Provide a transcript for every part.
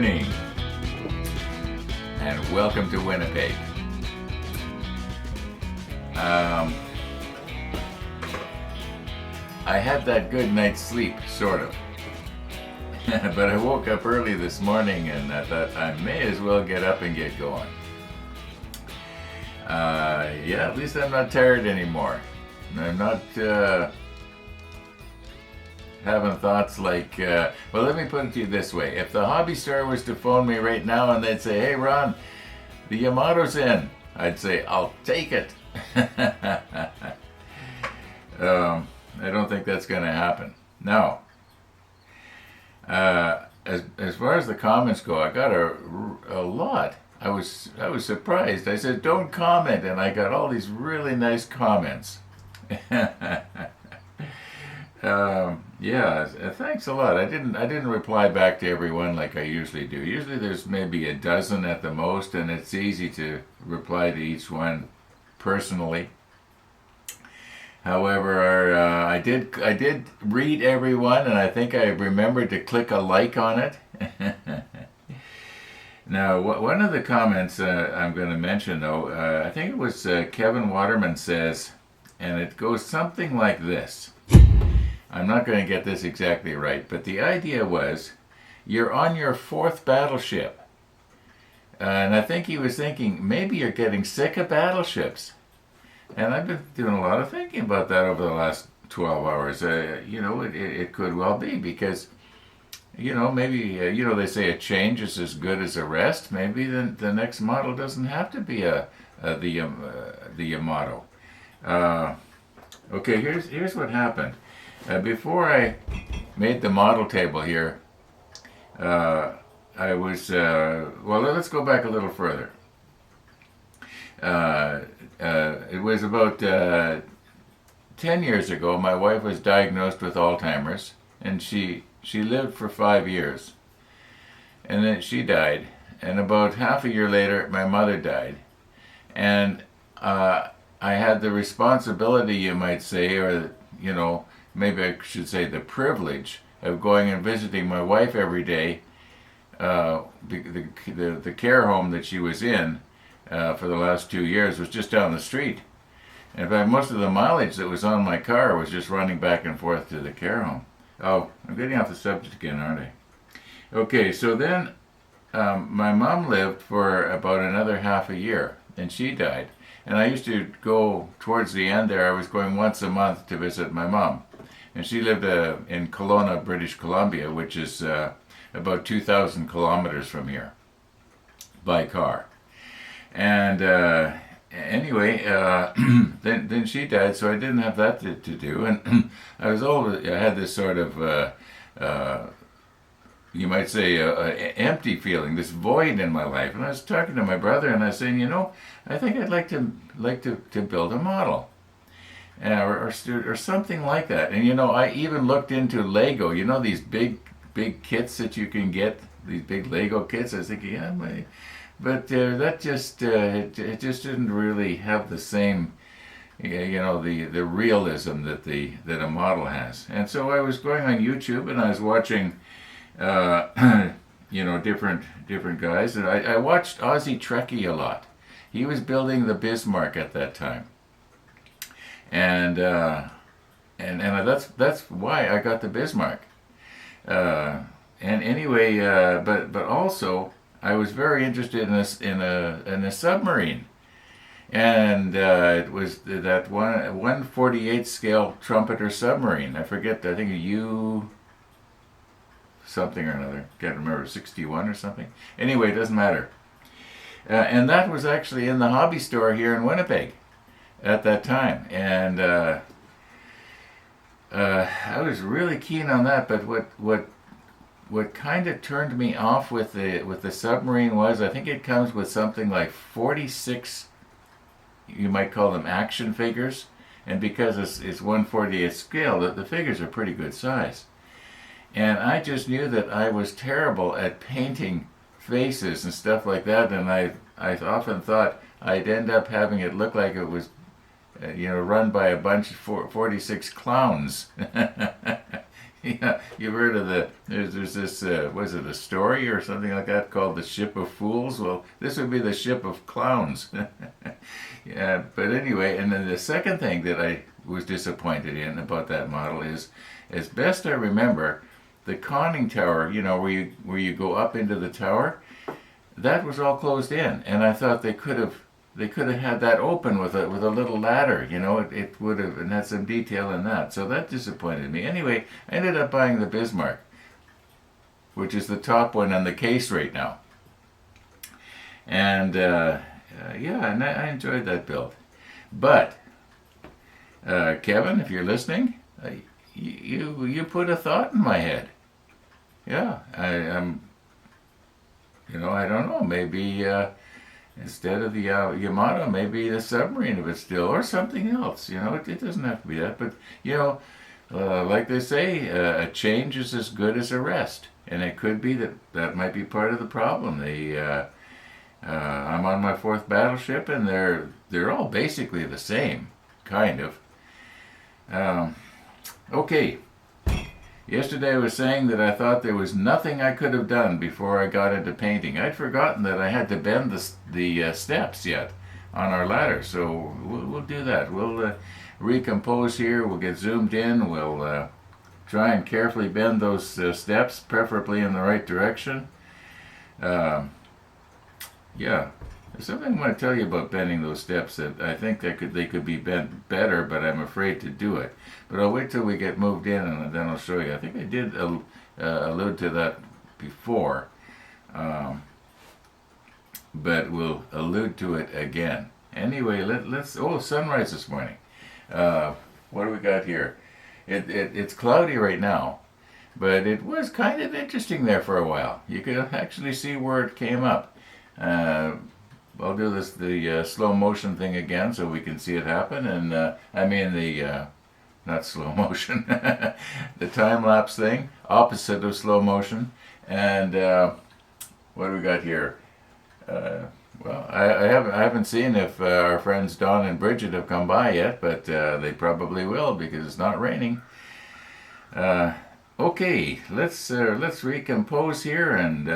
morning, and welcome to Winnipeg. I had that good night's sleep, sort of. But I woke up early this morning and I thought I may as well get up and get going. At least I'm not tired anymore. I'm not having thoughts like, well, let me put it to you this way. If the hobby store was to phone me right now and they'd say, "Hey Ron, the Yamato's in," I'd say, "I'll take it." I don't think that's going to happen. Now, as far as the comments go, I got a lot. I was surprised. I said, "Don't comment," and I got all these really nice comments. Thanks a lot. I didn't reply back to everyone like I usually do. Usually there's maybe a dozen at the most, and it's easy to reply to each one personally. However, I did read everyone, and I think I remembered to click a like on it. Now, one of the comments I'm going to mention, though, I think it was Kevin Waterman says, and it goes something like this. I'm not going to get this exactly right, but the idea was, you're on your 4th battleship. And I think he was thinking, maybe you're getting sick of battleships. And I've been doing a lot of thinking about that over the last 12 hours. It could well be because, maybe, they say a change is as good as a rest. Maybe the next model doesn't have to be the Yamato. Okay, here's what happened. Before I made the model table here, I was, let's go back a little further. It was about 10 years ago. My wife was diagnosed with Alzheimer's, and she lived for 5 years. And then she died. And about half a year later, my mother died. And I had the responsibility, you might say, or, maybe I should say the privilege of going and visiting my wife every day. The care home that she was in for the last 2 years was just down the street. In fact, most of the mileage that was on my car was just running back and forth to the care home. Oh, I'm getting off the subject again, aren't I? Okay, so then my mom lived for about another half a year, and she died. And I used to go towards the end there. I was going once a month to visit my mom. And she lived in Kelowna, British Columbia, which is about 2,000 kilometers from here by car. And anyway, then she died, so I didn't have that to do. And I had this sort of, you might say, empty feeling, this void in my life. And I was talking to my brother, and I was saying, I think I'd like to build a model, or something like that. And I even looked into Lego. These big kits that you can get, these big Lego kits. I was thinking, but that just it just didn't really have the same, the realism that a model has. And so I was going on YouTube and I was watching, different guys. And I watched Aussie Trekkie a lot. He was building the Bismarck at that time, and that's why I got the Bismarck. And anyway, but also I was very interested in a submarine, and it was that 1/48 scale Trumpeter submarine. I forget. I think U something or another. Can't remember. 61 or something. Anyway, it doesn't matter. And that was actually in the hobby store here in Winnipeg at that time, and I was really keen on that. But what kind of turned me off with the submarine was, I think it comes with something like 46, you might call them action figures, and because it's 1/48 scale, the figures are pretty good size. And I just knew that I was terrible at painting faces and stuff like that, and I often thought I'd end up having it look like it was run by a bunch of 46 clowns. Yeah, you've heard of there's this, was it a story or something like that called the Ship of Fools? Well, this would be the Ship of Clowns. Yeah, but anyway, and then the second thing that I was disappointed in about that model is, as best I remember, the conning tower, where you go up into the tower, that was all closed in, and I thought they could have had that open with a little ladder. It would have, and had some detail in that. So that disappointed me. Anyway, I ended up buying the Bismarck, which is the top one on the case right now. And yeah, and I enjoyed that build. But Kevin, if you're listening, you put a thought in my head. Yeah, I'm. I don't know. Maybe instead of the Yamato, maybe the submarine of it still, or something else. It doesn't have to be that. But like they say, a change is as good as a rest, and it could be that might be part of the problem. I'm on my fourth battleship, and they're all basically the same, kind of. Okay. Yesterday I was saying that I thought there was nothing I could have done before I got into painting. I'd forgotten that I had to bend the steps yet on our ladder, so we'll do that. We'll recompose here, we'll get zoomed in, we'll try and carefully bend those steps, preferably in the right direction. Yeah, there's something I want to tell you about bending those steps that I think they could be bent better, but I'm afraid to do it. But I'll wait till we get moved in, and then I'll show you. I think I did allude to that before, but we'll allude to it again. Anyway, let's. Oh, sunrise this morning. What do we got here? It's cloudy right now, but it was kind of interesting there for a while. You could actually see where it came up. I'll do the slow motion thing again so we can see it happen, and I mean the not slow motion, the time lapse thing, opposite of slow motion. And what do we got here? Well, I haven't seen if our friends Don and Bridget have come by yet, but they probably will because it's not raining. Okay, let's recompose here, and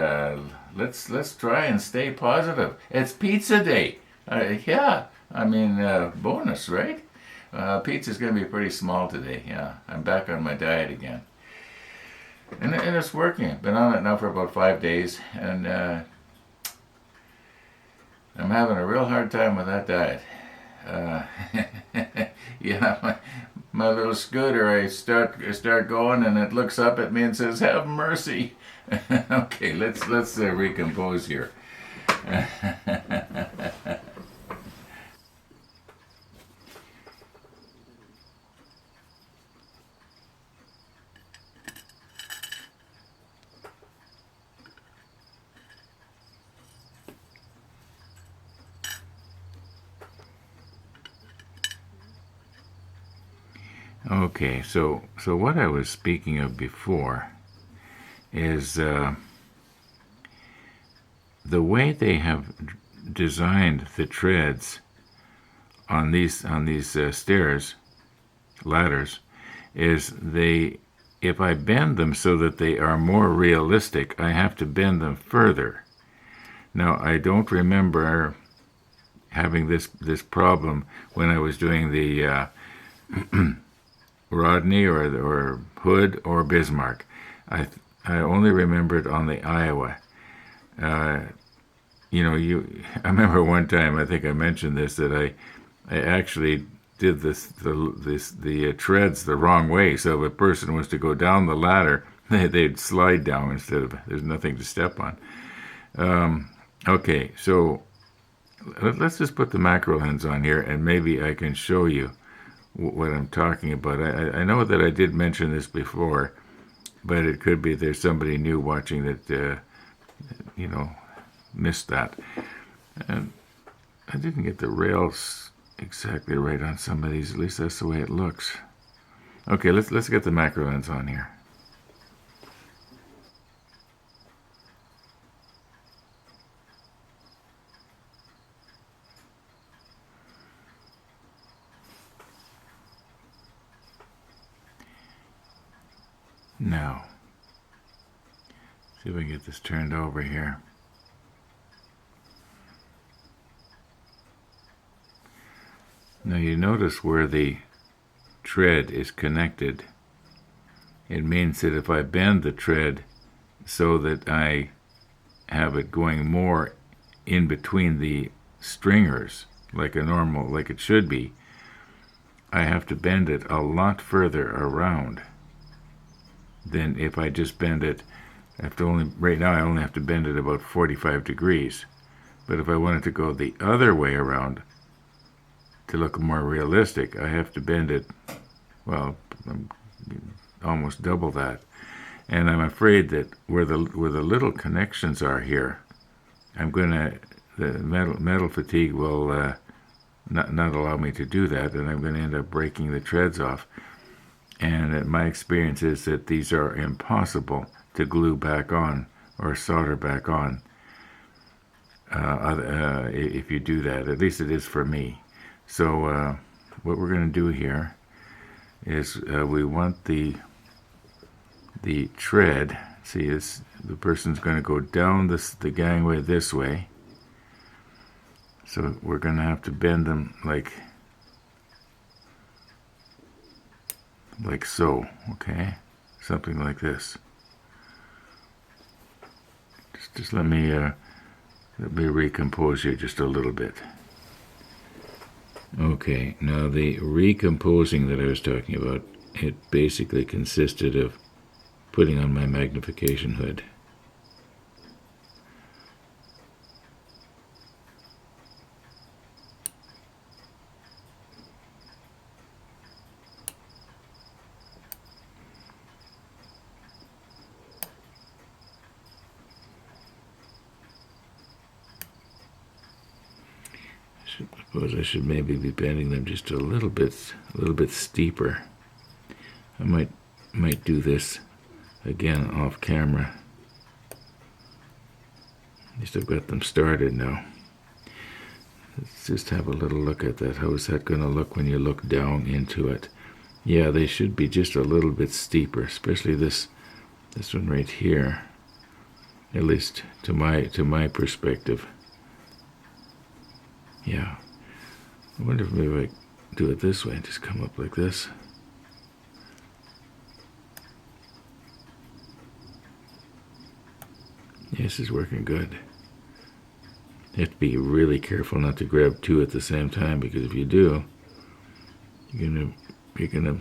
let's try and stay positive. It's pizza day. Yeah, I mean bonus, right? Pizza's gonna be pretty small today. Yeah, I'm back on my diet again, and it's working. I've been on it now for about 5 days, and I'm having a real hard time with that diet. Yeah, my little scooter, I start going, and it looks up at me and says, "Have mercy." Okay, let's recompose here. Okay, so what I was speaking of before is the way they have designed the treads on these ladders, is if I bend them so that they are more realistic, I have to bend them further. Now, I don't remember having this problem when I was doing the Rodney or Hood or Bismarck. I only remember it on the Iowa. I remember one time, I think I mentioned this, that I actually did the treads the wrong way. So if a person was to go down the ladder, they'd slide down instead of, there's nothing to step on. Okay, so let's just put the macro lens on here, and maybe I can show you what I'm talking about. I know that I did mention this before, but it could be there's somebody new watching that missed that. And I didn't get the rails exactly right on some of these. At least that's the way it looks. Okay, let's get the macro lens on here. Now, see if we can get this turned over here. Now you notice where the tread is connected. It means that if I bend the tread so that I have it going more in between the stringers, like it should be, I have to bend it a lot further around than if I just bend it. Right now I only have to bend it about 45 degrees. But if I wanted to go the other way around to look more realistic, I have to bend it, well, almost double that. And I'm afraid that where the little connections are here, the metal fatigue will not allow me to do that, and I'm going to end up breaking the treads off. And my experience is that these are impossible to glue back on or solder back on if you do that. At least it is for me. So what we're going to do here is we want the tread. See, the person's going to go down the gangway this way. So we're going to have to bend them like so, okay? Something like this. Just let me recompose here just a little bit. Okay, now the recomposing that I was talking about, it basically consisted of putting on my magnification hood. I suppose I should maybe be bending them just a little bit steeper. I might do this again off camera. At least I've got them started now. Let's just have a little look at that. How is that going to look when you look down into it? Yeah, they should be just a little bit steeper, especially this one right here. At least to my perspective. Yeah. I wonder if maybe I do it this way, just come up like this. Yeah, this is working good. You have to be really careful not to grab two at the same time, because if you do, you're gonna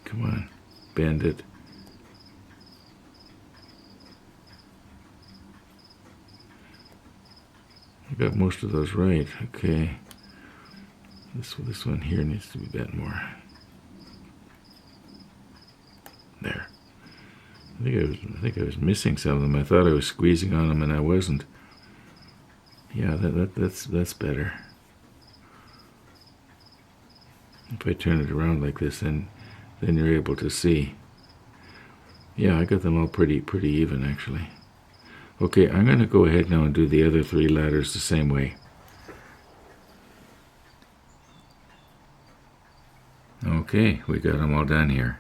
come on, bend it. I got most of those right. Okay. This one here needs to be bent more. There. I think I was missing some of them. I thought I was squeezing on them and I wasn't. Yeah, that's better. If I turn it around like this, then you're able to see. Yeah, I got them all pretty even actually. Okay, I'm going to go ahead now and do the other three ladders the same way. Okay, we got them all done here.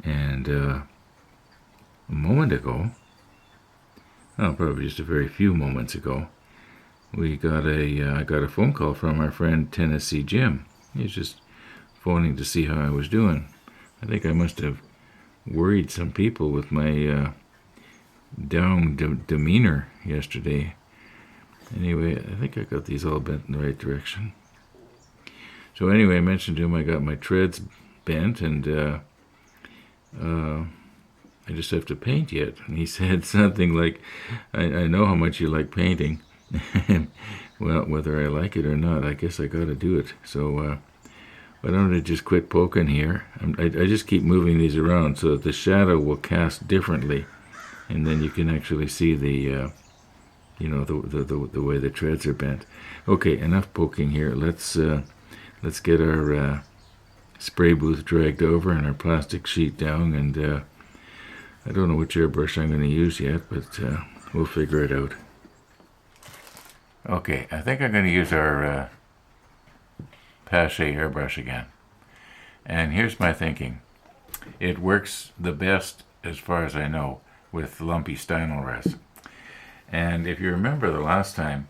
And a moment ago, probably just a very few moments ago, I got a phone call from our friend Tennessee Jim. He was just phoning to see how I was doing. I think I must have worried some people with my down demeanor yesterday. Anyway, I think I got these all bent in the right direction. So anyway, I mentioned to him I got my treads bent, and I just have to paint yet. And he said something like, I know how much you like painting. Well, whether I like it or not, I guess I got to do it. So why don't I just quit poking here? I just keep moving these around so that the shadow will cast differently, and then you can actually see the way the treads are bent. Okay, enough poking here. Let's get our spray booth dragged over and our plastic sheet down, and I don't know which airbrush I'm going to use yet, but we'll figure it out. Okay, I think I'm going to use our Pache airbrush again. And here's my thinking. It works the best, as far as I know, with lumpy stynel resin. And if you remember the last time,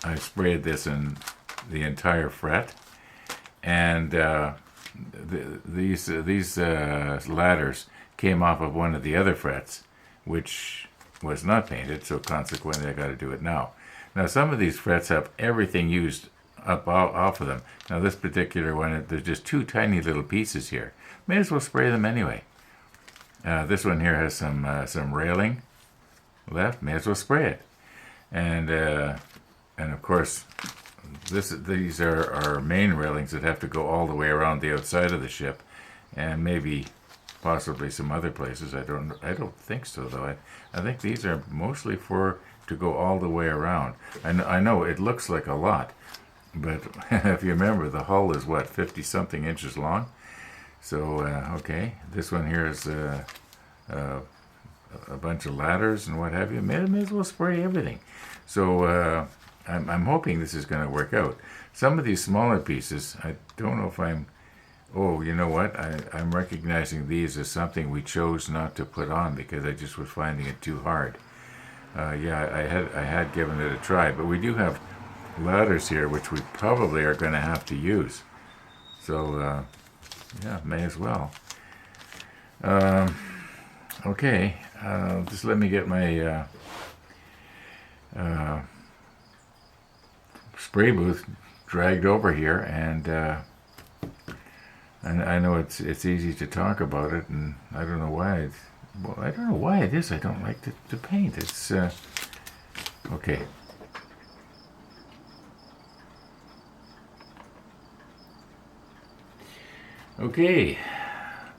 I sprayed this in the entire fret, and these ladders came off of one of the other frets, which was not painted, so consequently I got to do it now. Now some of these frets have everything used up off of them. Now this particular one, there's just two tiny little pieces here. May as well spray them anyway. This one here has some railing left. May as well spray it. And of course, these are our main railings that have to go all the way around the outside of the ship, and maybe possibly some other places. I don't think so though. I think these are mostly to go all the way around. I know it looks like a lot, but if you remember, the hull is what, 50 something inches long. So okay, this one here is a bunch of ladders and what have you. May as well spray everything. So I'm hoping this is going to work out. Some of these smaller pieces, I don't know if I'm... Oh, you know what? I'm recognizing these as something we chose not to put on because I just was finding it too hard. Yeah, I had given it a try, but we do have ladders here which we probably are going to have to use. So, yeah, may as well. Okay, just let me get my spray booth dragged over here, and I know it's easy to talk about it, and I don't know why. I don't know why it is I don't like to paint. It's okay. Okay,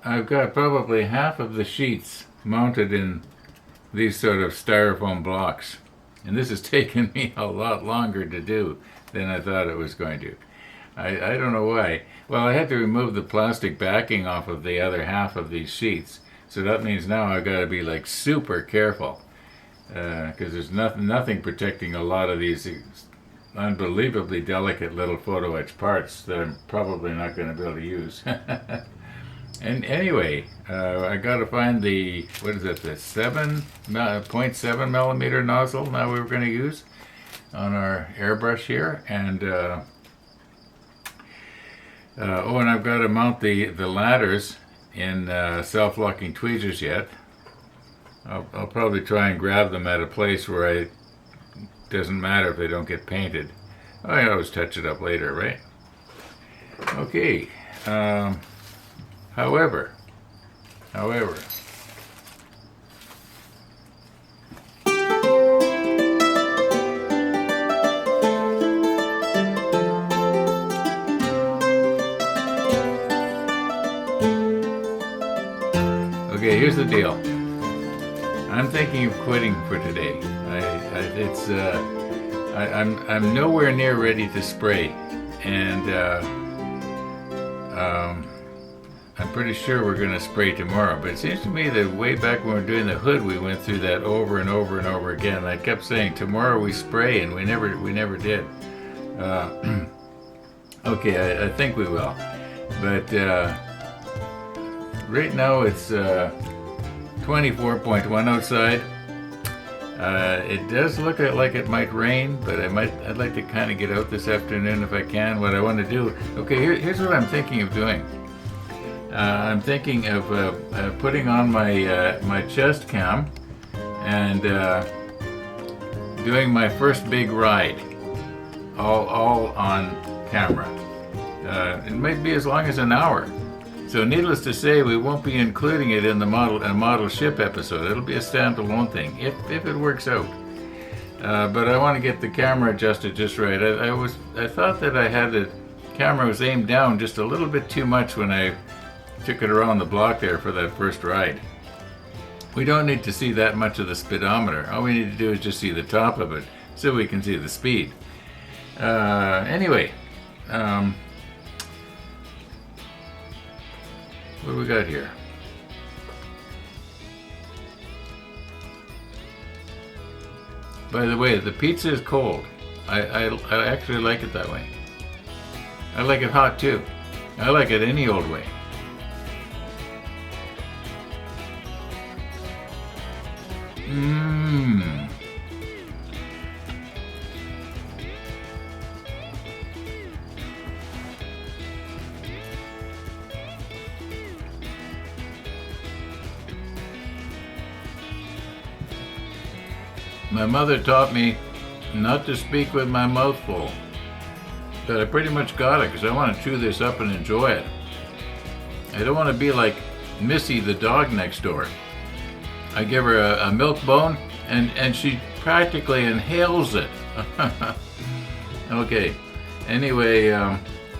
I've got probably half of the sheets mounted in these sort of styrofoam blocks, and this has taken me a lot longer to do than I thought it was going to. I don't know why. Well, I had to remove the plastic backing off of the other half of these sheets, so that means now I've got to be like super careful, because there's nothing protecting a lot of these unbelievably delicate little photo etch parts that I'm probably not going to be able to use. And anyway, I got to find the, what is it, the 0.7 millimeter nozzle now we were going to use on our airbrush here, and oh, and I've got to mount the ladders in self-locking tweezers yet. I'll probably try and grab them at a place where it doesn't matter if they don't get painted. I always touch it up later, right? Okay. However. Okay, here's the deal. I'm thinking of quitting for today. I'm nowhere near ready to spray, and I'm pretty sure we're going to spray tomorrow. But it seems to me that way back when we were doing the hood, we went through that over and over and over again. I kept saying tomorrow we spray, and we never did. Okay, I think we will, but right now it's 24.1 outside. It does look like it might rain, but I'd like to kind of get out this afternoon if I can. What I want to do, okay, here's what I'm thinking of doing. I'm thinking of putting on my chest cam and doing my first big ride, all on camera. It might be as long as an hour. So needless to say, we won't be including it in the model ship episode. It'll be a standalone thing, if it works out. But I want to get the camera adjusted just right. I thought that I had the camera was aimed down just a little bit too much when I took it around the block there for that first ride. We don't need to see that much of the speedometer. All we need to do is just see the top of it so we can see the speed. Anyway. What do we got here? By the way, the pizza is cold. I actually like it that way. I like it hot too. I like it any old way. Mmm. My mother taught me not to speak with my mouth full. But I pretty much got it because I want to chew this up and enjoy it. I don't want to be like Missy the dog next door. I give her a milk bone and she practically inhales it. Okay. Anyway,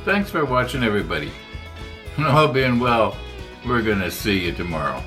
thanks for watching, everybody. All being well, we're going to see you tomorrow.